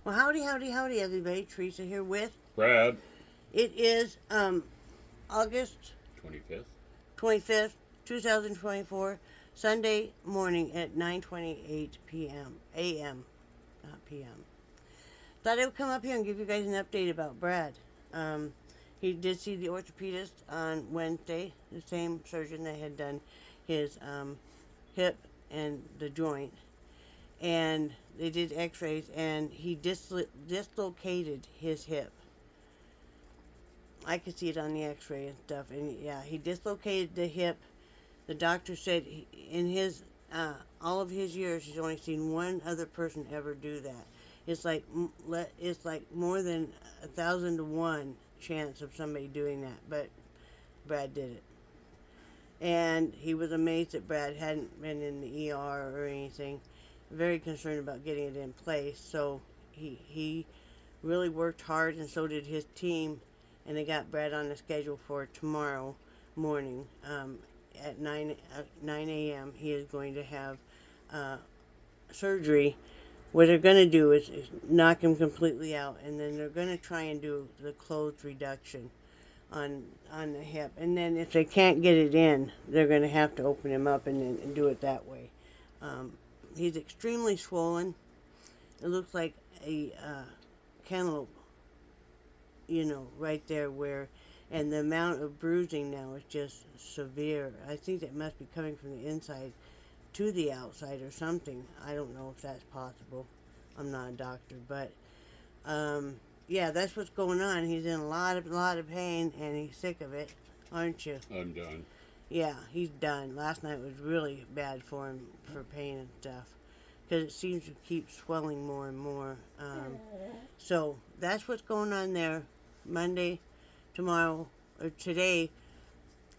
Well, howdy, howdy, howdy, everybody. Teresa here with. Brad, It is August 25th. 25th, 2024, Sunday morning at 9:28 p.m. a.m. Not p.m. Thought I would come up here and give you guys an update about Brad. Um, he did see the orthopedist on Wednesday, the same surgeon that had done his hip and the joint, and they did X-rays, and he dislocated his hip. I could see it on the X-ray and stuff, and yeah, he dislocated the hip. The doctor said in his all of his years, he's only seen one other person ever do that. It's like more than 1,000 to 1 chance of somebody doing that, but Brad did it, and he was amazed that Brad hadn't been in the ER or anything. Very concerned about getting it in place, so he really worked hard, and so did his team, and they got Brad on the schedule for tomorrow morning at 9 a.m. He is going to have uh, surgery. What they're going to do is knock him completely out, and then they're going to try and do the closed reduction on the hip. And then if they can't get it in, they're going to have to open him up and do it that way. Um, he's extremely swollen. It looks like a cantaloupe, right there where, and the amount of bruising now is just severe. I think that must be coming from the inside to the outside or something. I don't know if that's possible. I'm not a doctor, but yeah, that's what's going on. He's in a lot of pain, and he's sick of it, aren't you? I'm done. Yeah, he's done. Last night was really bad for him for pain and stuff because it seems to keep swelling more and more. So that's what's going on there. Monday, tomorrow, or today,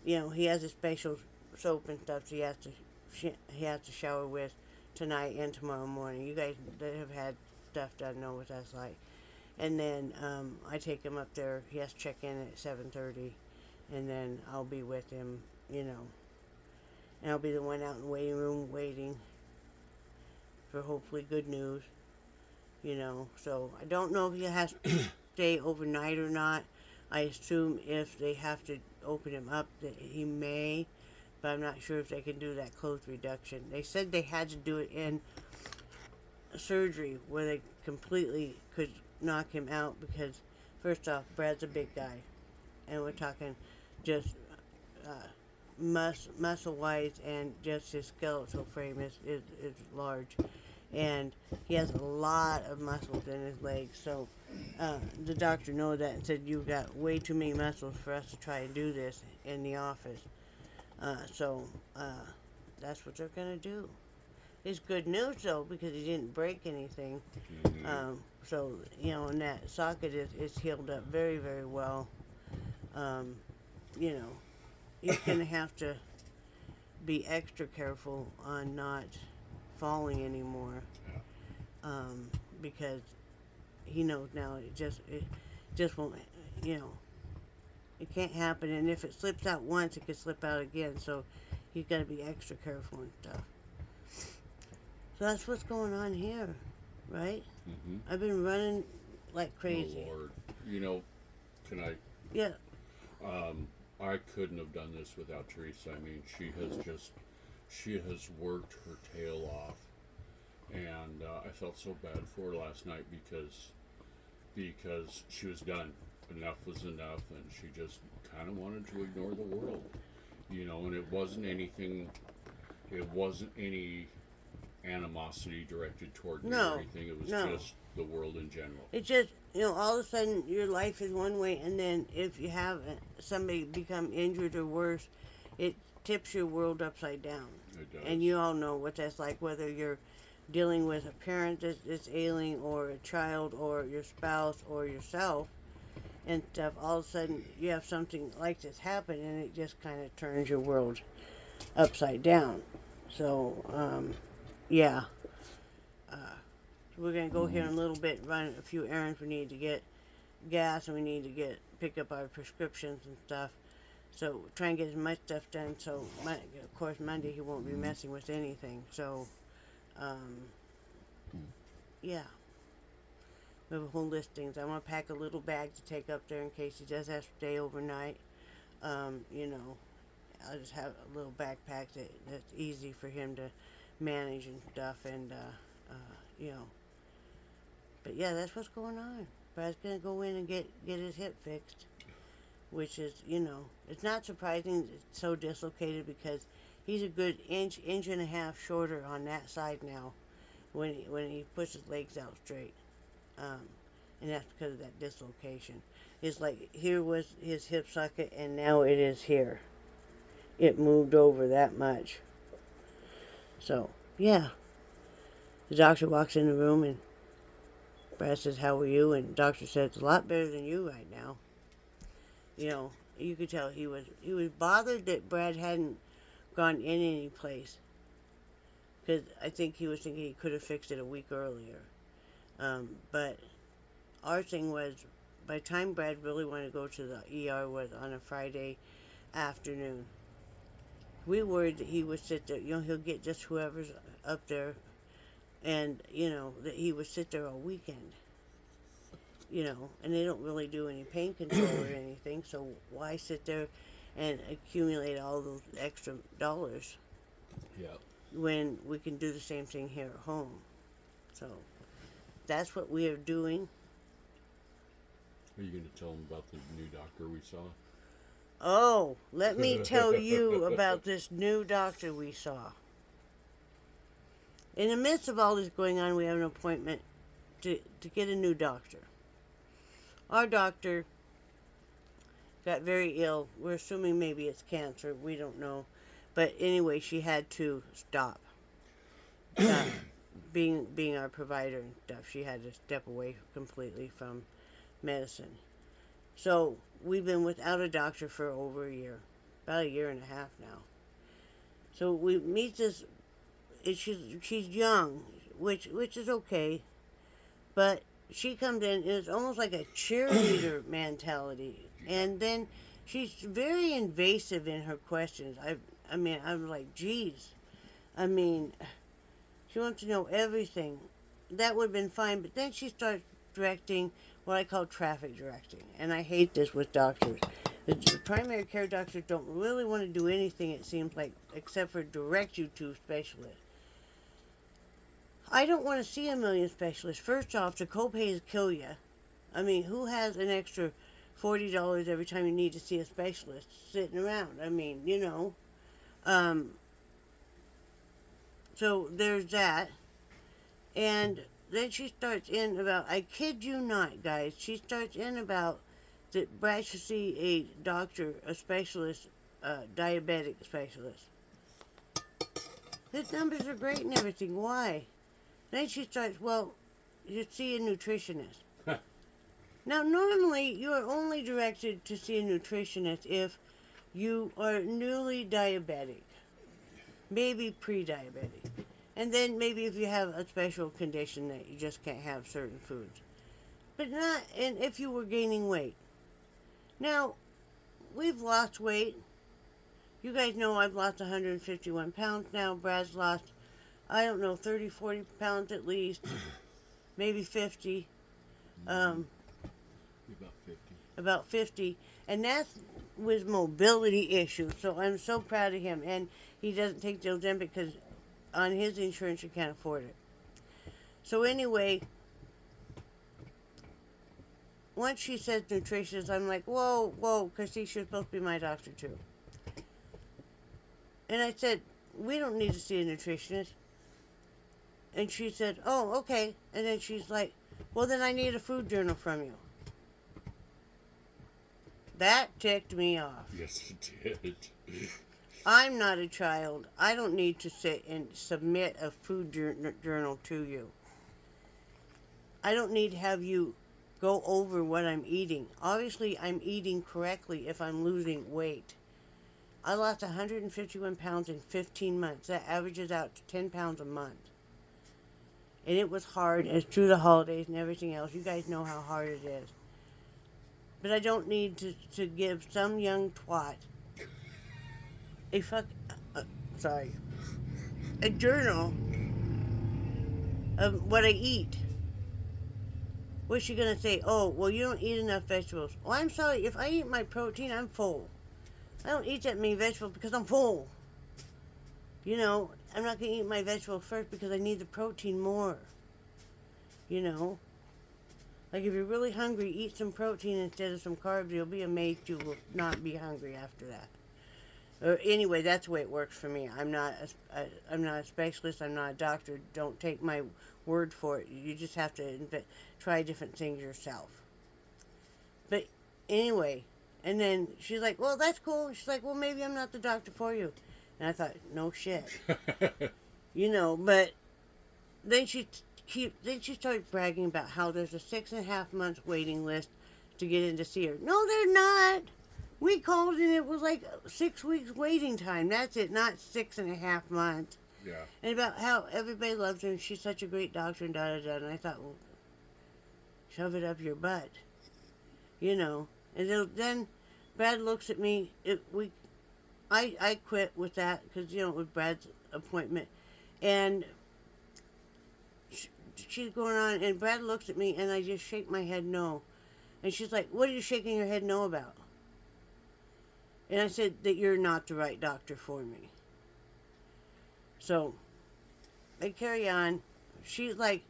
he has a special soap and stuff he has to shower with tonight and tomorrow morning. You guys that have had stuff done know what that's like. And then I take him up there. He has to check in at 7:30, and then I'll be with him. And I'll be the one out in the waiting room waiting for hopefully good news. So I don't know if he has to stay overnight or not. I assume if they have to open him up that he may, but I'm not sure if they can do that closed reduction. They said they had to do it in surgery where they completely could knock him out because, first off, Brad's a big guy, and we're talking just uh, muscle wise, and just his skeletal frame is large, and he has a lot of muscles in his legs. So the doctor knew that and said, "You've got way too many muscles for us to try and do this in the office." So that's what they're gonna do. It's good news though because he didn't break anything. Mm-hmm. And that socket is healed up very, very well. Um, you know, he's gonna have to be extra careful on not falling anymore, Yeah. because he knows now it just won't. You know, it can't happen. And if it slips out once, it could slip out again. So he's got to be extra careful and stuff. So that's what's going on here, right? Mm-hmm. I've been running like Oh crazy. Lord. Can I? Yeah. I couldn't have done this without Teresa. I mean, she has worked her tail off, and I felt so bad for her last night because she was done. Enough was enough, and she just kind of wanted to ignore the world, And it wasn't anything. It wasn't any animosity directed toward me or No. anything. It was No. just the world in general. It's just, all of a sudden your life is one way, and then if you have somebody become injured or worse, it tips your world upside down. It does. And you all know what that's like, whether you're dealing with a parent that's ailing, or a child, or your spouse, or yourself, and stuff. All of a sudden you have something like this happen, and it just kind of turns your world upside down. So, yeah. We're gonna go here in a little bit, run a few errands. We need to get gas, and we need to pick up our prescriptions and stuff. So try and get as much stuff done. So of course Monday he won't be messing with anything. So, yeah, We have a whole list of things. I want to pack a little bag to take up there in case he does have to stay overnight. You know, I'll just have a little backpack that's easy for him to manage and stuff. And, you know. But yeah, that's what's going on. Brad's going to go in and get his hip fixed. Which is, you know, it's not surprising it's so dislocated because he's a good inch and a half shorter on that side now when he puts his legs out straight. And that's because of that dislocation. It's like here was his hip socket and now it is here. It moved over that much. So, yeah. The doctor walks in the room and Brad says, "How are you?" And the doctor says, "It's a lot better than you right now." You know, you could tell he was bothered that Brad hadn't gone in any place. Because I think he was thinking he could have fixed it a week earlier. But our thing was, by the time Brad really wanted to go to the ER was on a Friday afternoon. We worried that he would sit there, you know, he'll get just whoever's up there, and, you know, that he would sit there all weekend. You know, and they don't really do any pain control or anything, so why sit there and accumulate all those extra dollars? Yeah. When we can do the same thing here at home. So that's what we are doing. Are you going to tell them about the new doctor we saw? Oh, let me tell you about this new doctor we saw. In the midst of all this going on, we have an appointment to get a new doctor. Our doctor got very ill. We're assuming maybe it's cancer. We don't know. But anyway, she had to stop being our provider and stuff. She had to step away completely from medicine. So we've been without a doctor for over a year. About a year and a half now. So we meet this. She's young, which is okay. But she comes in, and it's almost like a cheerleader mentality. And then she's very invasive in her questions. I mean, I'm like, geez. I mean, she wants to know everything. That would have been fine. But then she starts directing what I call traffic directing. And I hate this with doctors. The primary care doctors don't really want to do anything, it seems like, except for direct you to specialists. I don't want to see a million specialists. First off, the copays kill you. I mean, who has an extra $40 every time you need to see a specialist sitting around? I mean, you know. So there's that. And then she starts in about, I kid you not, guys, she starts in about that Brad should see a doctor, a specialist, diabetic specialist. His numbers are great and everything. Why? Then she starts, well, you see a nutritionist. Now, normally, you are only directed to see a nutritionist if you are newly diabetic, maybe pre-diabetic, and then maybe if you have a special condition that you just can't have certain foods. But not, and if you were gaining weight. Now, we've lost weight. You guys know I've lost 151 pounds now. Brad's lost, I don't know, 30, 40 pounds at least. Maybe 50. About 50. About 50. And that's with mobility issues. So I'm so proud of him. And he doesn't take the Ozempic because on his insurance you can't afford it. So anyway, once she says nutritionist, I'm like, whoa, because she's supposed to be my doctor too. And I said, we don't need to see a nutritionist. And she said, oh, okay. And then she's like, well, then I need a food journal from you. That ticked me off. Yes, it did. I'm not a child. I don't need to sit and submit a food journal to you. I don't need to have you go over what I'm eating. Obviously, I'm eating correctly if I'm losing weight. I lost 151 pounds in 15 months. That averages out to 10 pounds a month. And it was hard. It's through the holidays and everything else. You guys know how hard it is. But I don't need to give some young twat a journal of what I eat. what's she gonna say? Oh, well, you don't eat enough vegetables. Well, I'm sorry. If I eat my protein, I'm full. I don't eat that many vegetables because I'm full. You know, I'm not gonna eat my vegetables first because I need the protein more. You know, like if you're really hungry, eat some protein instead of some carbs. You'll be amazed you will not be hungry after that. Anyway, that's the way it works for me. I'm not a specialist. I'm not a doctor. Don't take my word for it. You just have to try different things yourself. But anyway, and then she's like, "Well, that's cool." She's like, "Well, maybe I'm not the doctor for you." And I thought, "No shit," you know. But then she started bragging about how there's a 6.5 months waiting list to get in to see her. No, they're not. We called and it was like 6 weeks waiting time. That's it, not 6.5 months. Yeah. And about how everybody loves her and she's such a great doctor and da-da-da. And I thought, well, shove it up your butt. You know. And then Brad looks at me. I quit with that because, you know, with Brad's appointment. And she's going on and Brad looks at me and I just shake my head no. And she's like, "What are you shaking your head no about?" And I said that you're not the right doctor for me. So, they carry on. She's like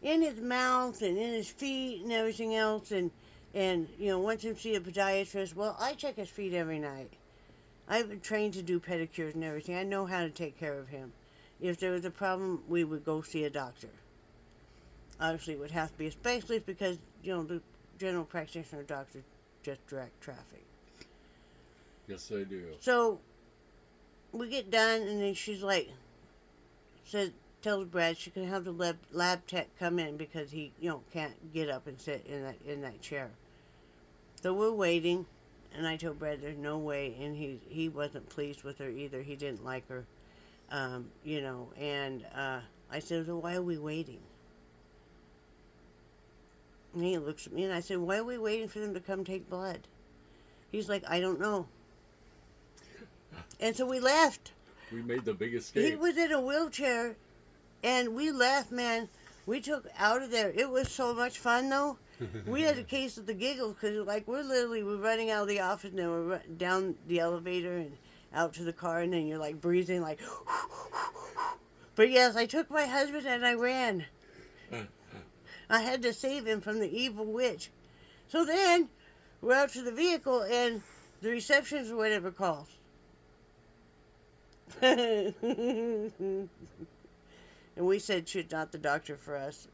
in his mouth and in his feet and everything else. And you know, wants him to see a podiatrist. Well, I check his feet every night. I've been trained to do pedicures and everything. I know how to take care of him. If there was a problem, we would go see a doctor. Obviously, it would have to be a specialist because, you know, the general practitioner doctors just direct traffic. Yes, I do. So we get done, and then she's like, tells Brad she can have the lab tech come in because he, you know, can't get up and sit in that chair. So we're waiting, and I told Brad there's no way, and he wasn't pleased with her either. He didn't like her, you know. And I said, "So why are we waiting?" And he looks at me, and I said, "Why are we waiting for them to come take blood?" He's like, "I don't know." And so we left. We made the big escape. He was in a wheelchair, and we left, man. We took out of there. It was so much fun, though. We had a case of the giggles because, like, we're running out of the office, and then we're down the elevator and out to the car, and then you're, like, breathing, like, but yes, I took my husband and I ran. I had to save him from the evil witch. So then, we're out to the vehicle, and the receptionist or whatever calls. And we said she's not the doctor for us,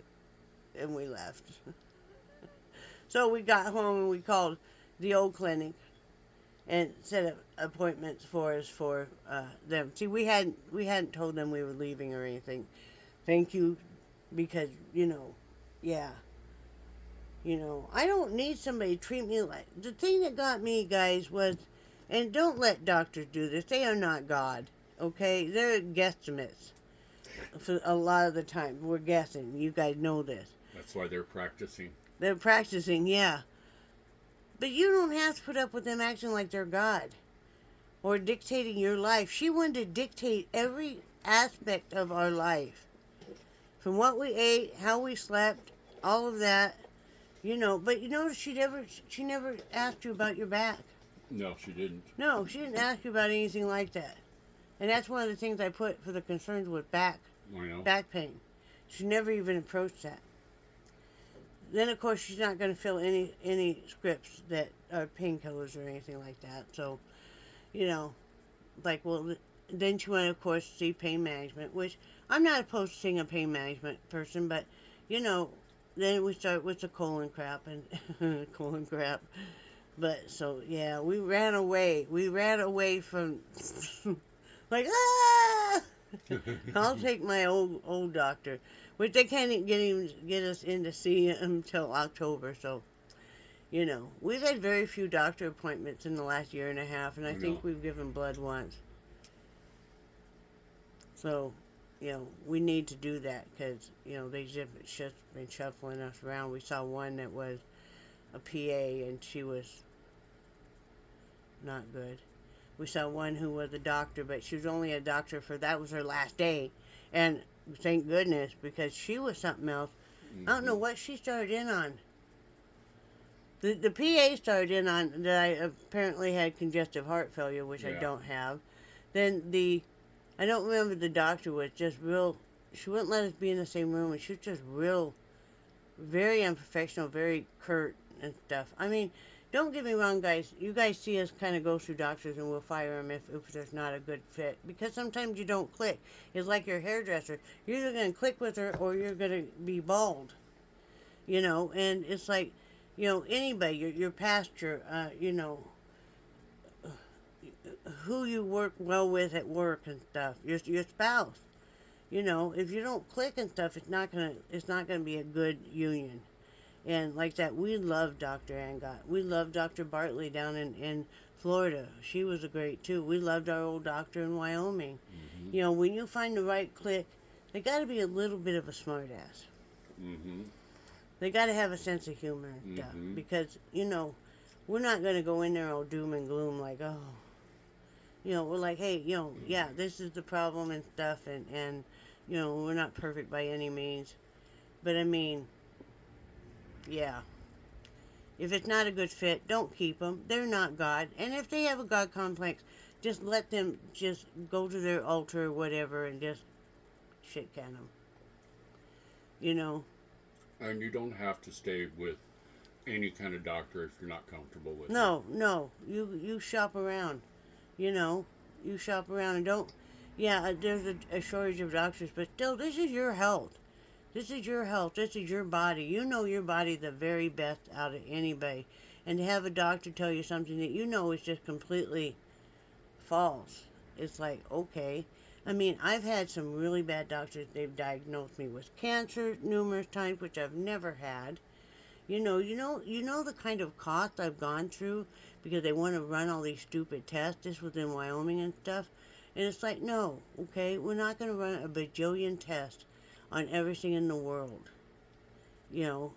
and we left. So we got home and we called the old clinic and set up appointments for us for them. See, we hadn't told them we were leaving or anything. Thank you, because, you know, yeah. You know, I don't need somebody to treat me like... The thing that got me, guys, was... And don't let doctors do this. They are not God, okay? They're guesstimates. For a lot of the time. We're guessing. You guys know this. That's why they're practicing. They're practicing, yeah. But you don't have to put up with them acting like they're God. Or dictating your life. She wanted to dictate every aspect of our life. From what we ate, how we slept, all of that. You know, but you notice she never asked you about your back. No, she didn't. No, she didn't ask you about anything like that. And that's one of the things I put for the concerns with back pain. She never even approached that. Then, of course, she's not going to fill any scripts that are painkillers or anything like that. So, you know, like, well, then she went, of course, to see pain management, which I'm not opposed to seeing a pain management person, but, you know, then we start with the colon crap and colon crap. But, so, yeah, we ran away. We ran away from, like, ah! I'll take my old doctor, which they can't get us in to see him until October, so, you know. We've had very few doctor appointments in the last year and a half, and I think we've given blood once. So, you know, we need to do that, because, you know, they've just been shuffling us around. We saw one that was a PA, and she was not good. We saw one who was a doctor, but she was only a doctor that was her last day. And thank goodness, because she was something else. Mm-hmm. I don't know what she started in on. The PA started in on that I apparently had congestive heart failure, which I Yeah. don't have. Then I don't remember, the doctor was just real. She wouldn't let us be in the same room, and she was just real, very unprofessional, very curt and stuff. I mean, don't get me wrong, guys. You guys see us kind of go through doctors, and we'll fire them if there's not a good fit, because sometimes you don't click. It's like your hairdresser. You're either gonna click with her or you're gonna be bald. And it's like, anybody, your pastor, who you work well with at work and stuff, your spouse. If you don't click and stuff, it's not gonna be a good union. And like that, we love Dr. Angot. We love Dr. Bartley down in Florida. She was a great too. We loved our old doctor in Wyoming. When you find the right click, they got to be a little bit of a smartass. Mm-hmm. They got to have a sense of humor and stuff, because we're not gonna go in there all doom and gloom like, oh, we're like, hey, yeah, this is the problem and stuff, and we're not perfect by any means, but I mean, yeah, if it's not a good fit, don't keep them. They're not God, and if they have a God complex, just let them just go to their altar or whatever and just shit can them. And you don't have to stay with any kind of doctor if you're not comfortable with it. No, you shop around. You shop around and don't. Yeah, there's a shortage of doctors, but still, this is your health. This is your health. This is your body. You know your body the very best out of anybody. And to have a doctor tell you something that you know is just completely false, it's like, okay. I mean, I've had some really bad doctors. They've diagnosed me with cancer numerous times, which I've never had. You know the kind of cost I've gone through because they want to run all these stupid tests. This was in Wyoming and stuff. And it's like, no, okay, we're not going to run a bajillion tests on everything in the world.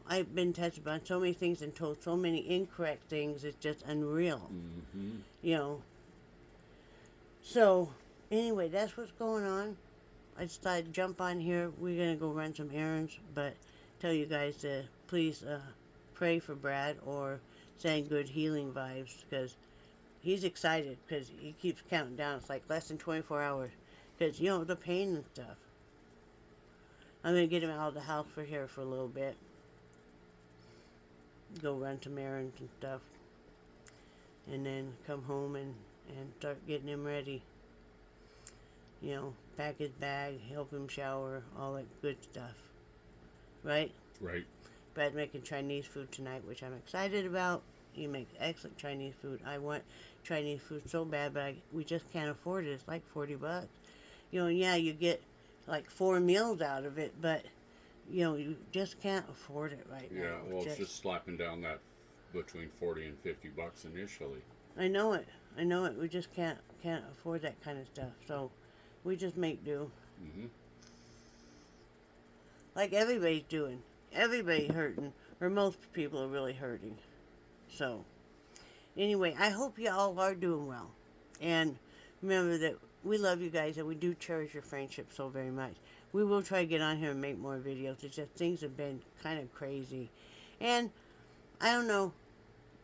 I've been tested on so many things and told so many incorrect things. It's just unreal. Mm-hmm. You know. So, anyway, that's what's going on. I decided to jump on here. We're going to go run some errands, but tell you guys to please pray for Brad or send good healing vibes, because he's excited because he keeps counting down. It's like less than 24 hours because, the pain and stuff. I'm going to get him out of the house for here for a little bit. Go run some errands and stuff. And then come home and start getting him ready. Pack his bag, help him shower, all that good stuff. Right? Right. Brad's making Chinese food tonight, which I'm excited about. He makes excellent Chinese food. I want Chinese food so bad, but we just can't afford it. It's like $40. And yeah, you get like 4 meals out of it, but you just can't afford it right now. Yeah, well, it's just slapping down that between $40 and $50 initially. I know it. We just can't afford that kind of stuff. So we just make do. Mm-hmm. Like everybody's doing. Everybody's hurting, or most people are really hurting. So anyway, I hope you all are doing well. And remember that we love you guys and we do cherish your friendship so very much. We will try to get on here and make more videos. It's just things have been kind of crazy. And I don't know.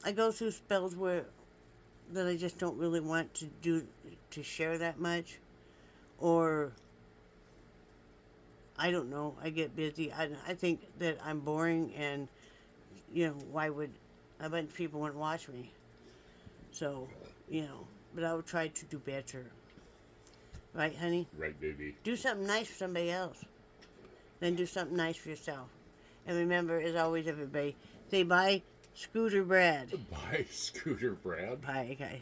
I go through spells that I just don't really want to share that much. Or I don't know. I get busy. I think that I'm boring, and why would a bunch of people want to watch me? So, but I would try to do better. Right, honey? Right, baby. Do something nice for somebody else. Then do something nice for yourself. And remember, as always, everybody, say bye, Scooter Brad. Bye, Scooter Brad. Bye, guys.